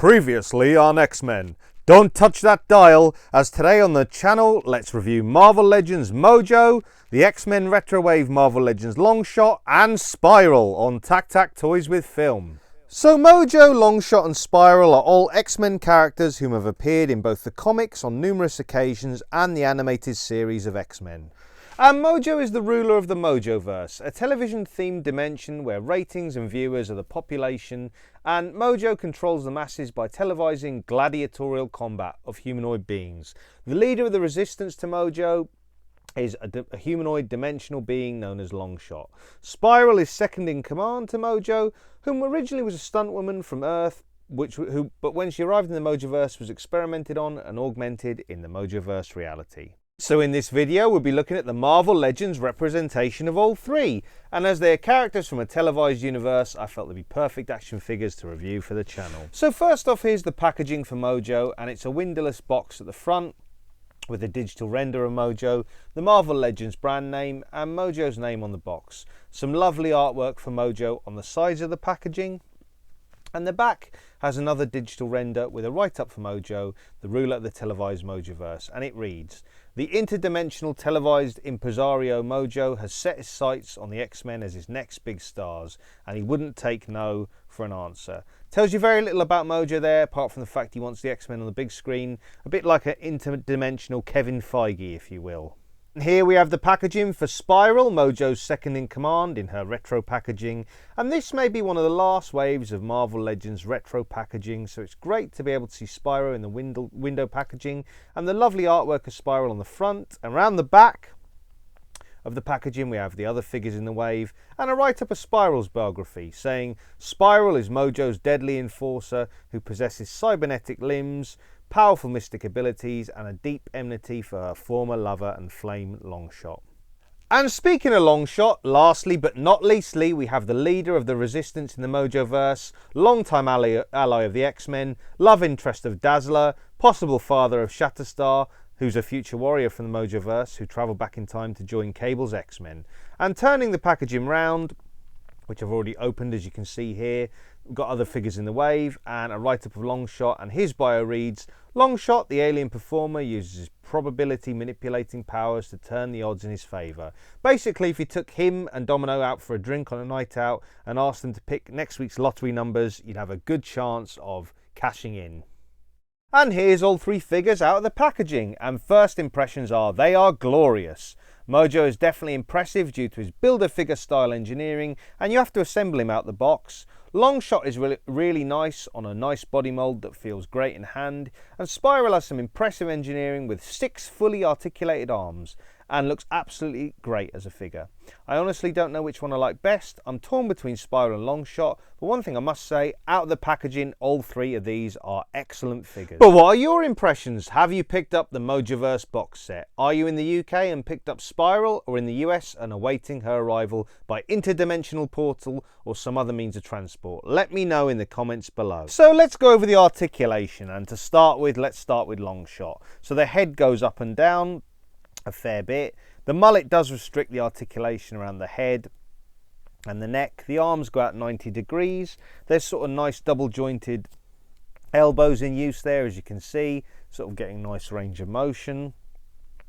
Previously on X-Men. Don't touch that dial, as today on the channel, let's review Marvel Legends Modjo, the X-Men Retrowave Marvel Legends Longshot and Spiral on TakTak Toys with Film. So Mojo, Longshot and Spiral are all X-Men characters whom have appeared in both the comics on numerous occasions and the animated series of X-Men. And Mojo is the ruler of the Mojoverse, a television-themed dimension where ratings and viewers are the population, and Mojo controls the masses by televising gladiatorial combat of humanoid beings. The leader of the resistance to Mojo is a humanoid dimensional being known as Longshot. Spiral is second in command to Mojo, whom originally was a stunt woman from Earth, but when she arrived in the Mojoverse was experimented on and augmented in the Mojoverse reality. So in this video we'll be looking at the Marvel Legends representation of all three, and as they are characters from a televised universe, I felt they'd be perfect action figures to review for the channel. So first off, here's the packaging for Mojo, and it's a windowless box at the front with a digital render of Mojo, the Marvel Legends brand name and Mojo's name on the box. Some lovely artwork for Mojo on the sides of the packaging. And the back has another digital render with a write-up for Mojo, the ruler of the televised Mojoverse, and it reads, "The interdimensional televised impresario Mojo has set his sights on the X-Men as his next big stars, and he wouldn't take no for an answer." Tells you very little about Mojo there, apart from the fact he wants the X-Men on the big screen, a bit like an interdimensional Kevin Feige, if you will. Here we have the packaging for Spiral, Mojo's second in command in her retro packaging, and this may be one of the last waves of Marvel Legends retro packaging, so it's great to be able to see Spiral in the window packaging and the lovely artwork of Spiral on the front. And around the back of the packaging we have the other figures in the wave and a write-up of Spiral's biography saying Spiral is Mojo's deadly enforcer who possesses cybernetic limbs, powerful mystic abilities and a deep enmity for her former lover and flame Longshot. And speaking of Longshot, lastly but not leastly, we have the leader of the resistance in the Mojoverse, longtime ally of the X-Men, love interest of Dazzler, possible father of Shatterstar, who's a future warrior from the Mojoverse who travelled back in time to join Cable's X-Men. And turning the packaging round, which I've already opened as you can see here, we've got other figures in the wave and a write-up of Longshot, and his bio reads, "Longshot, the alien performer, uses his probability manipulating powers to turn the odds in his favour." Basically, if you took him and Domino out for a drink on a night out and asked them to pick next week's lottery numbers, you'd have a good chance of cashing in. And here's all three figures out of the packaging, and first impressions are they are glorious. Mojo is definitely impressive due to his build-a-figure style engineering, and you have to assemble him out the box. Longshot is really nice on a nice body mould that feels great in hand, and Spiral has some impressive engineering with 6 fully articulated arms and looks absolutely great as a figure. I honestly don't know which one I like best. I'm torn between Spiral and Longshot, but one thing I must say, out of the packaging, all three of these are excellent figures. But what are your impressions? Have you picked up the Mojoverse box set? Are you in the UK and picked up Spiral, or in the US and awaiting her arrival by interdimensional portal or some other means of transport? Let me know in the comments below. So let's go over the articulation, and to start with, let's start with Longshot. So the head goes up and down a fair bit. The mullet does restrict the articulation around the head and the neck. The arms go out 90 degrees. There's sort of nice double jointed elbows in use there, as you can see, sort of getting nice range of motion.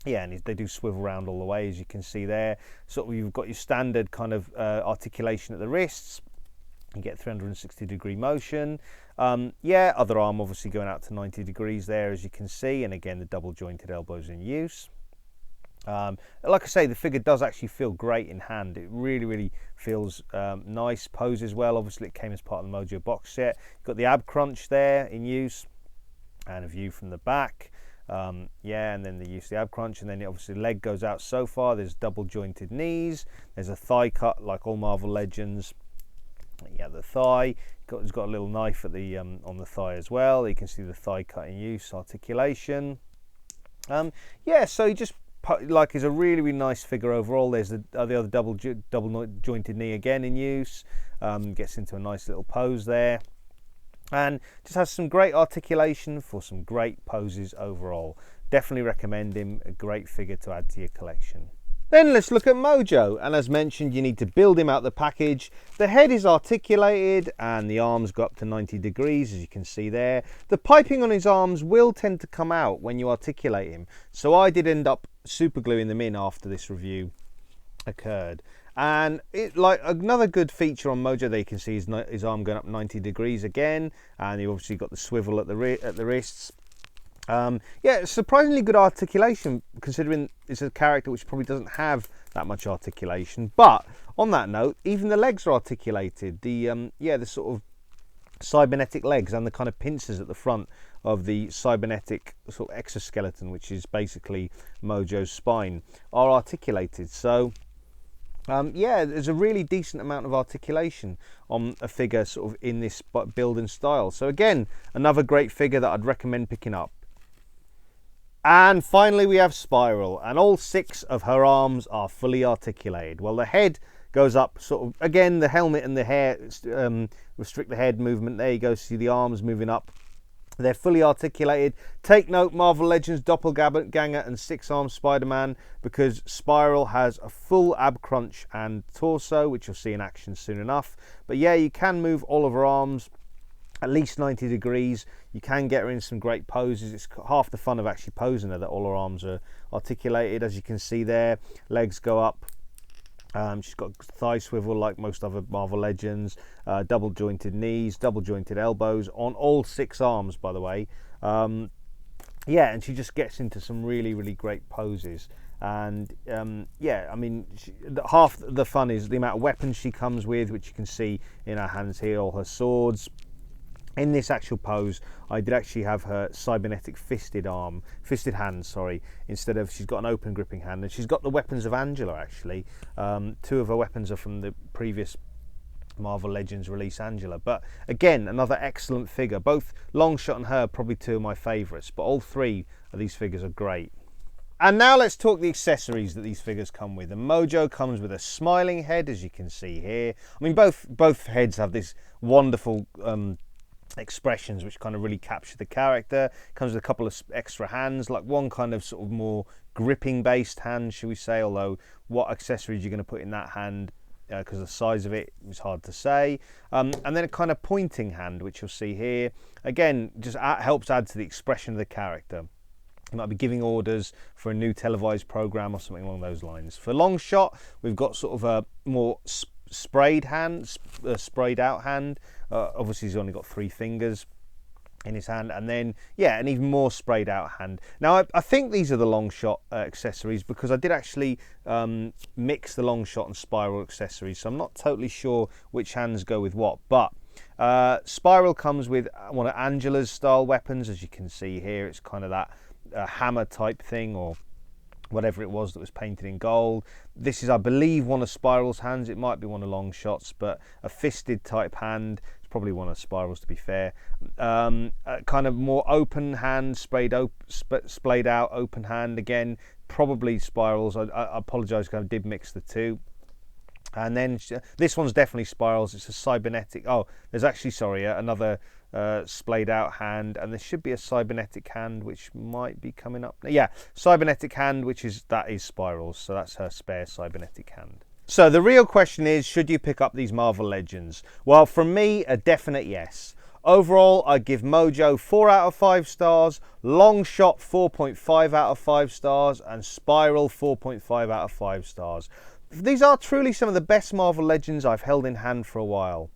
Yeah, and they do swivel around all the way, as you can see there. Sort of you've got your standard kind of articulation at the wrists. You get 360 degree motion. Yeah, other arm obviously going out to 90 degrees there, as you can see, and again the double jointed elbows in use. Like I say, the figure does actually feel great in hand. It really feels nice. Poses well. Obviously it came as part of the Mojo box set. You've got the ab crunch there in use and a view from the back. Yeah, and then the use of the ab crunch, and then obviously the leg goes out so far. There's double jointed knees. There's a thigh cut like all Marvel Legends. Yeah, the thigh. It's got a little knife at the on the thigh as well. You can see the thigh cut in use, articulation. Yeah, so you just like is a really nice figure overall. There's the other double jointed knee again in use. Gets into a nice little pose there, and just has some great articulation for some great poses overall. Definitely recommend him. A great figure to add to your collection. Then let's look at Mojo, and as mentioned, you need to build him out the package. The head is articulated and the arms go up to 90 degrees, as you can see there. The piping on his arms will tend to come out when you articulate him, so I did end up super gluing them in after this review occurred. And it, like another good feature on Mojo, there you can see his arm going up 90 degrees again, and you obviously got the swivel at the wrists. Yeah, surprisingly good articulation, considering it's a character which probably doesn't have that much articulation. But on that note, even the legs are articulated. The sort of cybernetic legs and the kind of pincers at the front of the cybernetic sort of exoskeleton, which is basically Mojo's spine, are articulated. So yeah, there's a really decent amount of articulation on a figure sort of in this build and style. So again, another great figure that I'd recommend picking up. And finally we have Spiral, and all 6 of her arms are fully articulated. Well, the head goes up sort of, again, the helmet and the hair restrict the head movement. There you go, see the arms moving up. They're fully articulated. Take note, Marvel Legends Doppelganger and 6-armed Spider-Man, because Spiral has a full ab crunch and torso, which you'll see in action soon enough. But yeah, you can move all of her arms at least 90 degrees. You can get her in some great poses. It's half the fun of actually posing her, that all her arms are articulated, as you can see there. Legs go up. She's got thigh swivel like most other Marvel Legends, double jointed knees, double jointed elbows on all 6 arms, by the way. Yeah, and she just gets into some really, really great poses. And yeah, I mean, half the fun is the amount of weapons she comes with, which you can see in her hands here, all her swords. In this actual pose, I did actually have her cybernetic fisted hand, sorry, instead of, she's got an open gripping hand, and she's got the weapons of Angela, actually. 2 of her weapons are from the previous Marvel Legends release, Angela. But again, another excellent figure. Both Longshot and her, probably 2 of my favourites, but all 3 of these figures are great. And now let's talk the accessories that these figures come with. And Mojo comes with a smiling head, as you can see here. I mean, both heads have this wonderful expressions which kind of really capture the character. Comes with a couple of extra hands, like one kind of sort of more gripping based hand, should we say, although what accessories you're going to put in that hand, because the size of it is hard to say. And then a kind of pointing hand, which you'll see here. Again, just helps add to the expression of the character. You might be giving orders for a new televised program or something along those lines. For Longshot, we've got sort of a more sprayed out hand. Obviously he's only got 3 fingers in his hand, and then yeah, an even more sprayed out hand. Now I think these are the Longshot accessories, because I did actually mix the Longshot and Spiral accessories, so I'm not totally sure which hands go with what. But Spiral comes with one of Angela's style weapons, as you can see here. It's kind of that hammer type thing, or whatever it was that was painted in gold. This is, I believe, one of Spiral's hands. It might be one of Longshot's, but a fisted type hand. It's probably one of Spiral's, to be fair. Kind of more open hand, splayed out open hand. Again, probably Spiral's. I apologise, because I did mix the 2. And then this one's definitely Spiral's. It's a cybernetic. Oh, there's actually, sorry, another splayed out hand, and there should be a cybernetic hand which might be coming up. Yeah, cybernetic hand, that is Spiral's, so that's her spare cybernetic hand. So the real question is, should you pick up these Marvel Legends? Well, from me, a definite yes. Overall, I give Mojo 4 out of 5 stars, Longshot 4.5 out of 5 stars, and Spiral 4.5 out of 5 stars. These are truly some of the best Marvel Legends I've held in hand for a while.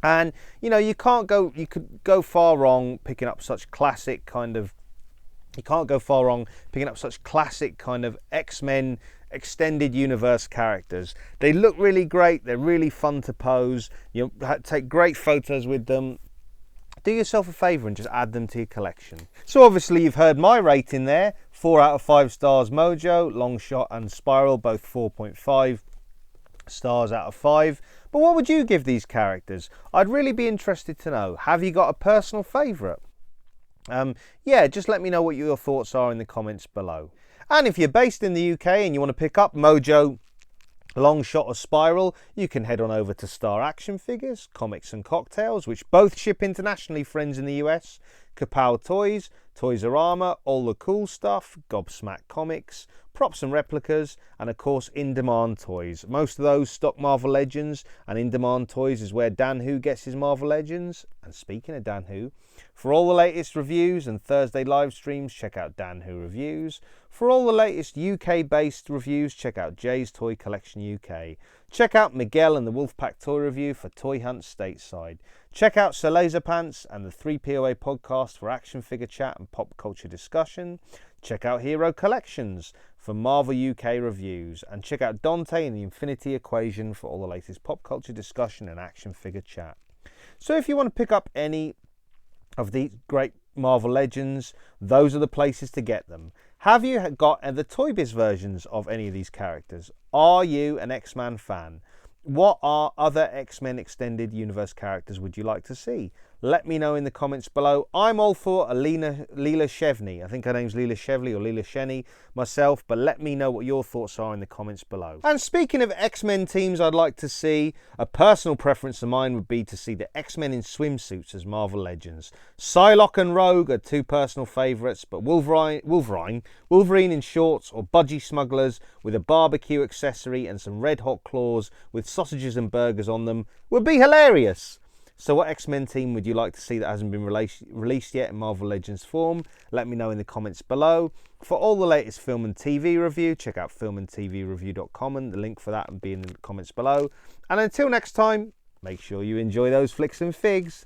And, you know, you could go far wrong picking up such classic kind of, X-Men extended universe characters. They look really great. They're really fun to pose. You take great photos with them. Do yourself a favour and just add them to your collection. So obviously you've heard my rating there. 4 out of 5 stars Mojo, Longshot and Spiral, both 4.5 stars out of 5. But what would you give these characters? I'd really be interested to know. Have you got a personal favourite? Yeah, just let me know what your thoughts are in the comments below. And if you're based in the UK and you want to pick up Mojo, Longshot or Spiral, you can head on over to Star Action Figures, Comics and Cocktails, which both ship internationally, friends, in the US, Kapow Toys, Toys R Us, All the Cool Stuff, Gobsmack Comics, props and replicas, and of course in-demand toys. Most of those stock Marvel Legends, and in-demand toys is where Dan Who gets his Marvel Legends. And speaking of Dan Who, for all the latest reviews and Thursday live streams, check out Dan Who Reviews. For all the latest UK-based reviews, check out Jay's Toy Collection UK. Check out Miguel and the Wolfpack Toy Review for Toy Hunt Stateside. Check out Sir Laser Pants and the 3POA podcast for action figure chat and pop culture discussion. Check out Hero Collections for Marvel UK reviews. And check out Dante and the Infinity Equation for all the latest pop culture discussion and action figure chat. So if you want to pick up any of these great Marvel Legends, those are the places to get them. Have you got the Toy Biz versions of any of these characters? Are you an X-Men fan? What are other X-Men Extended Universe characters would you like to see? Let me know in the comments below. I'm all for Leela Chevney. I think her name's Leela Chevney or Leela Shenny myself, but let me know what your thoughts are in the comments below. And speaking of X-Men teams I'd like to see, a personal preference of mine would be to see the X-Men in swimsuits as Marvel Legends. Psylocke and Rogue are two personal favourites, but Wolverine in shorts or budgie smugglers with a barbecue accessory and some red hot claws with sausages and burgers on them would be hilarious. So what X-Men team would you like to see that hasn't been released yet in Marvel Legends form? Let me know in the comments below. For all the latest film and TV review, check out filmandtvreview.com, and the link for that will be in the comments below. And until next time, make sure you enjoy those flicks and figs.